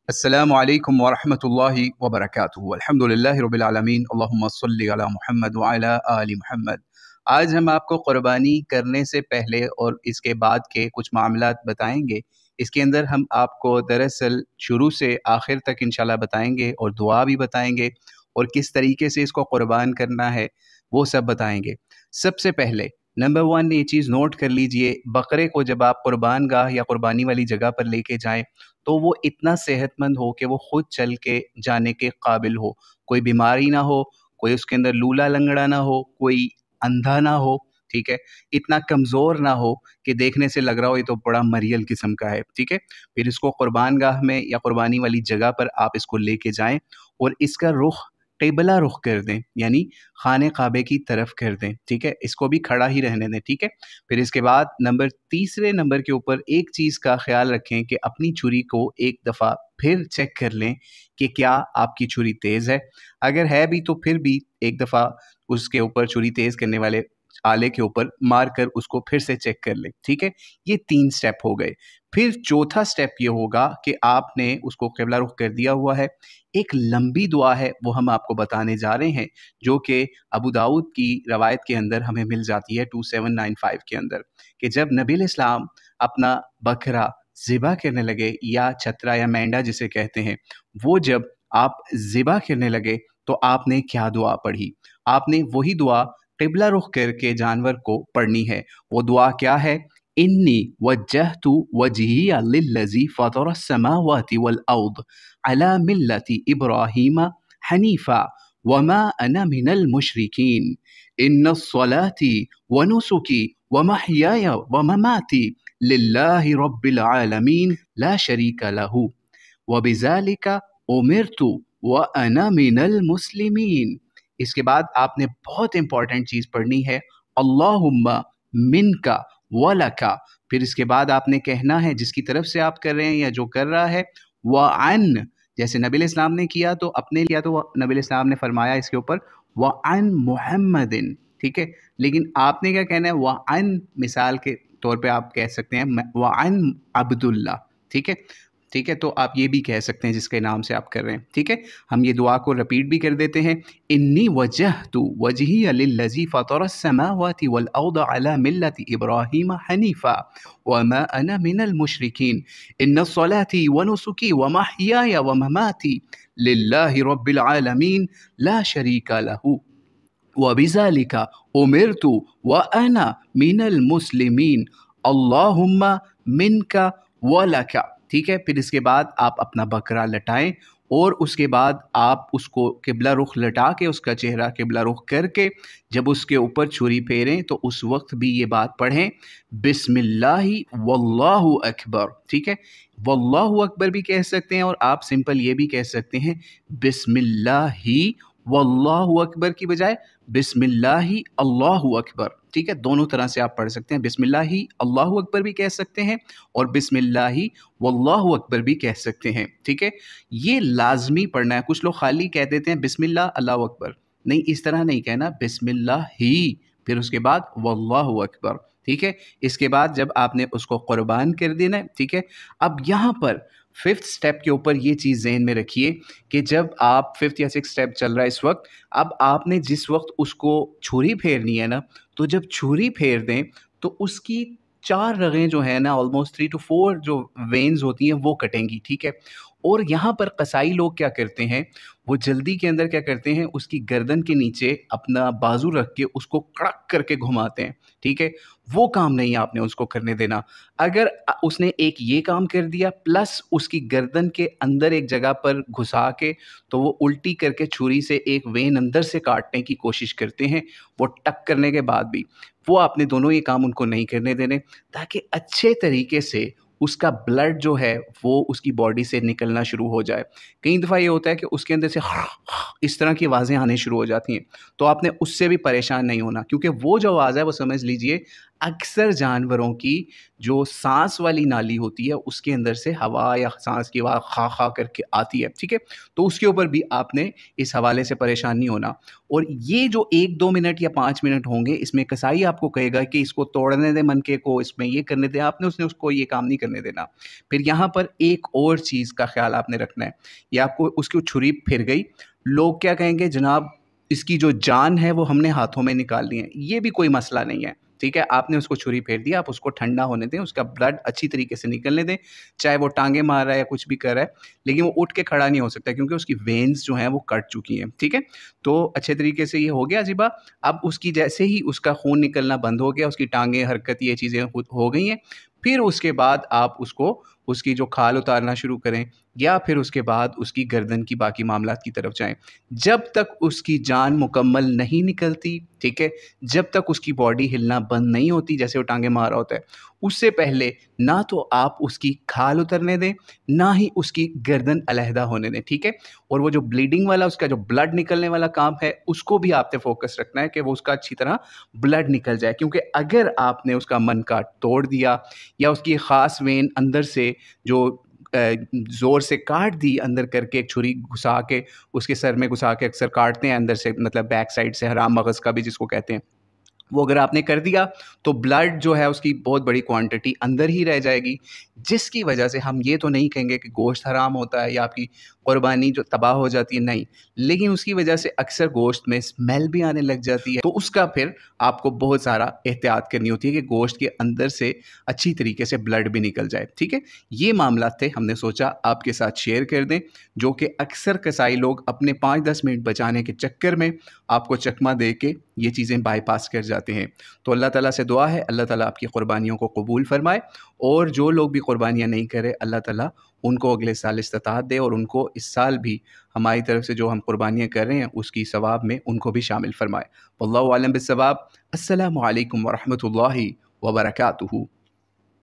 السلام علیکم ورحمۃ اللہ وبرکاتہ۔ الحمدللہ رب العالمین، اللہم صلی علی محمد وعلی آل محمد۔ آج ہم آپ کو قربانی کرنے سے پہلے اور اس کے بعد کے کچھ معاملات بتائیں گے۔ اس کے اندر ہم آپ کو دراصل شروع سے آخر تک انشاءاللہ بتائیں گے اور دعا بھی بتائیں گے، اور کس طریقے سے اس کو قربان کرنا ہے وہ سب بتائیں گے۔ سب سے پہلے نمبر 1 یہ چیز نوٹ کر لیجئے، بقرے کو جب آپ قربان گاہ یا قربانی والی جگہ پر لے کے جائیں تو وہ اتنا صحت مند ہو کہ وہ خود چل کے جانے کے قابل ہو، کوئی بیماری نہ ہو، کوئی اس کے اندر لولا لنگڑا نہ ہو، کوئی اندھا نہ ہو، ٹھیک ہے، اتنا کمزور نہ ہو کہ دیکھنے سے لگ رہا ہو یہ تو بڑا مریل قسم کا ہے، ٹھیک ہے۔ پھر اس کو قربان گاہ میں یا قربانی والی جگہ پر آپ اس کو لے کے جائیں اور اس کا رخ قبلہ رخ کر دیں، یعنی خانہ کعبے کی طرف کر دیں، ٹھیک ہے، اس کو بھی کھڑا ہی رہنے دیں، ٹھیک ہے۔ پھر اس کے بعد تیسرے نمبر کے اوپر ایک چیز کا خیال رکھیں کہ اپنی چھری کو ایک دفعہ پھر چیک کر لیں کہ کیا آپ کی چھری تیز ہے، اگر ہے بھی تو پھر بھی ایک دفعہ اس کے اوپر چھری تیز کرنے والے آلے کے اوپر مار کر اس کو پھر سے چیک کر لیں، ٹھیک ہے۔ یہ 3 سٹیپ ہو گئے۔ پھر چوتھا سٹیپ یہ ہوگا کہ آپ نے اس کو قبلہ رخ کر دیا ہوا ہے، ایک لمبی دعا ہے وہ ہم آپ کو بتانے جا رہے ہیں، جو کہ ابو داؤد کی روایت کے اندر ہمیں مل جاتی ہے 2795 کے اندر، کہ جب نبی علیہ السلام اپنا بکرا ذبح کرنے لگے، یا چھترا یا مینڈا جسے کہتے ہیں، وہ جب آپ ذبح کرنے لگے تو آپ نے کیا دعا پڑھی؟ آپ نے وہی دعا قبلہ رخ کر کے جانور کو پڑھنی ہے۔ وہ دعا کیا ہے؟ انی وجہت وجہی للذی فطر السماوات والارض علی ملت ابراہیم حنیفا وما انا من المشرکین ان الصلاة ونسکی ومحیای ومماتی للہ رب العالمین لا شریک لہ وبذالک امرت وانا من المسلمین۔ اس کے بعد آپ نے بہت امپورٹنٹ چیز پڑھنی ہے، اللہم منکا ولکا۔ پھر اس کے بعد آپ نے کہنا ہے جس کی طرف سے آپ کر رہے ہیں یا جو کر رہا ہے، وعن، جیسے نبی علیہ السلام نے کیا تو اپنے لیا تو نبی علیہ السلام نے فرمایا اس کے اوپر وعن محمد، ٹھیک ہے، لیکن آپ نے کیا کہنا ہے؟ وعن، مثال کے طور پہ آپ کہہ سکتے ہیں وعن عبداللہ، ٹھیک ہے، ٹھیک ہے، تو آپ یہ بھی کہہ سکتے ہیں جس کے نام سے آپ کر رہے ہیں، ٹھیک ہے۔ ہم یہ دعا کو رپیٹ بھی کر دیتے ہیں، انی وجہت وجہی للذی فطر السماوات والارض علی ملت ابراہیم حنیفا وما انا من المشرکین ان الصلاة ونسکی ومحیای ومماتی للہ رب العالمین لا شریک لہ وبذالک امرت وانا من المسلمین اللہم منک ولک، ٹھیک ہے۔ پھر اس کے بعد آپ اپنا بکرا لٹائیں اور اس کے بعد آپ اس کو قبلہ رخ لٹا کے، اس کا چہرہ قبلہ رخ کر کے جب اس کے اوپر چھری پھیریں تو اس وقت بھی یہ بات پڑھیں، بسم اللہ واللہ اکبر، ٹھیک ہے۔ واللہ اکبر بھی کہہ سکتے ہیں اور آپ سمپل یہ بھی کہہ سکتے ہیں بسم اللہ واللہ اکبر کی بجائے بسم اللہ اللہ اکبر، ٹھیک ہے، دونوں طرح سے آپ پڑھ سکتے ہیں، بسم اللہ اللہ اکبر بھی کہہ سکتے ہیں اور بسم اللہ واللہ اکبر بھی کہہ سکتے ہیں، ٹھیک ہے۔ یہ لازمی پڑھنا ہے۔ کچھ لوگ خالی کہہ دیتے ہیں بسم اللہ اللہ اکبر، نہیں، اس طرح نہیں کہنا، بسم اللہ ہی پھر اس کے بعد واللہ اکبر، ٹھیک ہے۔ اس کے بعد جب آپ نے اس کو قربان کر دینا ہے، ٹھیک ہے، اب یہاں پر 5th سٹیپ کے اوپر یہ چیز ذہن میں رکھیے کہ جب آپ 5th یا 6th سٹیپ چل رہا ہے اس وقت، اب آپ نے جس وقت اس کو چھری پھیرنی ہے نا، تو جب چھری پھیر دیں تو اس کی 4 رگیں جو ہیں نا، آلموسٹ 3 to 4 جو وینز ہوتی ہیں وہ کٹیں گی، ٹھیک ہے۔ اور یہاں پر قصائی لوگ کیا کرتے ہیں، وہ جلدی کے اندر کیا کرتے ہیں، اس کی گردن کے نیچے اپنا بازو رکھ کے اس کو کڑک کر کے گھماتے ہیں، ٹھیک ہے، وہ کام نہیں آپ نے اس کو کرنے دینا۔ اگر اس نے ایک یہ کام کر دیا پلس اس کی گردن کے اندر ایک جگہ پر گھسا کے، تو وہ الٹی کر کے چھری سے ایک وین اندر سے کاٹنے کی کوشش کرتے ہیں، وہ ٹک کرنے کے بعد بھی وہ آپ نے دونوں یہ کام ان کو نہیں کرنے دینے، تاکہ اچھے طریقے سے اس کا بلڈ جو ہے وہ اس کی باڈی سے نکلنا شروع ہو جائے۔ کئی دفعہ یہ ہوتا ہے کہ اس کے اندر سے اس طرح کی آوازیں آنے شروع ہو جاتی ہیں، تو آپ نے اس سے بھی پریشان نہیں ہونا، کیونکہ وہ جو آواز ہے وہ سمجھ لیجئے اکثر جانوروں کی جو سانس والی نالی ہوتی ہے اس کے اندر سے ہوا یا سانس کی آواز خا خا کر کے آتی ہے، ٹھیک ہے؟ تو اس کے اوپر بھی آپ نے اس حوالے سے پریشان نہیں ہونا۔ اور یہ جو 1-2 منٹ یا 5 منٹ ہوں گے، اس میں کسائی آپ کو کہے گا کہ اس کو توڑنے دیں منکے کو، اس میں یہ کرنے دیں، آپ نے اس کو یہ کام نہیں کرنے دینا۔ پھر یہاں پر ایک اور چیز کا خیال آپ نے رکھنا ہے، یا آپ کو اس کی چھری پھر گئی، لوگ کیا کہیں گے، جناب اس کی جو جان ہے وہ ہم نے ہاتھوں میں نکال لی ہے۔ یہ بھی کوئی مسئلہ نہیں ہے، ٹھیک ہے؟ آپ نے اس کو چھری پھیر دیا، آپ اس کو ٹھنڈا ہونے دیں، اس کا بلڈ اچھی طریقے سے نکلنے دیں، چاہے وہ ٹانگیں مار رہا ہے یا کچھ بھی کر رہا ہے، لیکن وہ اٹھ کے کھڑا نہیں ہو سکتا کیونکہ اس کی وینز جو ہیں وہ کٹ چکی ہیں، ٹھیک ہے؟ تو اچھے طریقے سے یہ ہو گیا زیبا۔ اب اس کی جیسے ہی اس کا خون نکلنا بند ہو گیا، اس کی ٹانگیں حرکت یہ چیزیں ہو گئی ہیں، پھر اس کے بعد آپ اس کو اس کی جو کھال اتارنا شروع کریں، یا پھر اس کے بعد اس کی گردن کی باقی معاملات کی طرف جائیں۔ جب تک اس کی جان مکمل نہیں نکلتی، ٹھیک ہے، جب تک اس کی باڈی ہلنا بند نہیں ہوتی جیسے وہ ٹانگیں مار رہا ہوتا ہے، اس سے پہلے نہ تو آپ اس کی کھال اترنے دیں، نہ ہی اس کی گردن علیحدہ ہونے دیں، ٹھیک ہے؟ اور وہ جو بلیڈنگ والا، اس کا جو بلڈ نکلنے والا کام ہے، اس کو بھی آپ نے فوکس رکھنا ہے کہ وہ اس کا اچھی طرح بلڈ نکل جائے، کیونکہ اگر آپ نے اس کا من کا توڑ دیا یا اس کی خاص وین اندر سے جو زور سے کاٹ دی، اندر کر کے ایک چھری گھسا کے اس کے سر میں گھسا کے اکثر کاٹتے ہیں اندر سے، مطلب بیک سائڈ سے، حرام مغز کا بھی جس کو کہتے ہیں، وہ اگر آپ نے کر دیا تو بلڈ جو ہے اس کی بہت بڑی کوانٹٹی اندر ہی رہ جائے گی، جس کی وجہ سے ہم یہ تو نہیں کہیں گے کہ گوشت حرام ہوتا ہے یا آپ کی قربانی جو تباہ ہو جاتی ہے، نہیں، لیکن اس کی وجہ سے اکثر گوشت میں اسمیل بھی آنے لگ جاتی ہے، تو اس کا پھر آپ کو بہت سارا احتیاط کرنی ہوتی ہے کہ گوشت کے اندر سے اچھی طریقے سے بلڈ بھی نکل جائے، ٹھیک ہے؟ یہ معاملات تھے، ہم نے سوچا آپ کے ساتھ شیئر کر دیں، جو کہ اکثر کسائی لوگ اپنے 5-10 منٹ بچانے کے چکر میں آپ کو چکمہ دے کے یہ چیزیں بائی پاس کر جاتے ہیں۔ تو اللہ تعالیٰ سے دعا ہے اللہ تعالیٰ آپ کی قربانیوں کو قبول فرمائے، اور جو لوگ بھی قربانیاں نہیں کرے اللہ تعالیٰ ان کو اگلے سال استطاعت دے، اور ان کو اس سال بھی ہماری طرف سے جو ہم قربانیاں کر رہے ہیں اس کی ثواب میں ان کو بھی شامل فرمائے۔ واللہ اعلم بالصواب۔ السلام علیکم ورحمۃ اللہ وبرکاتہ۔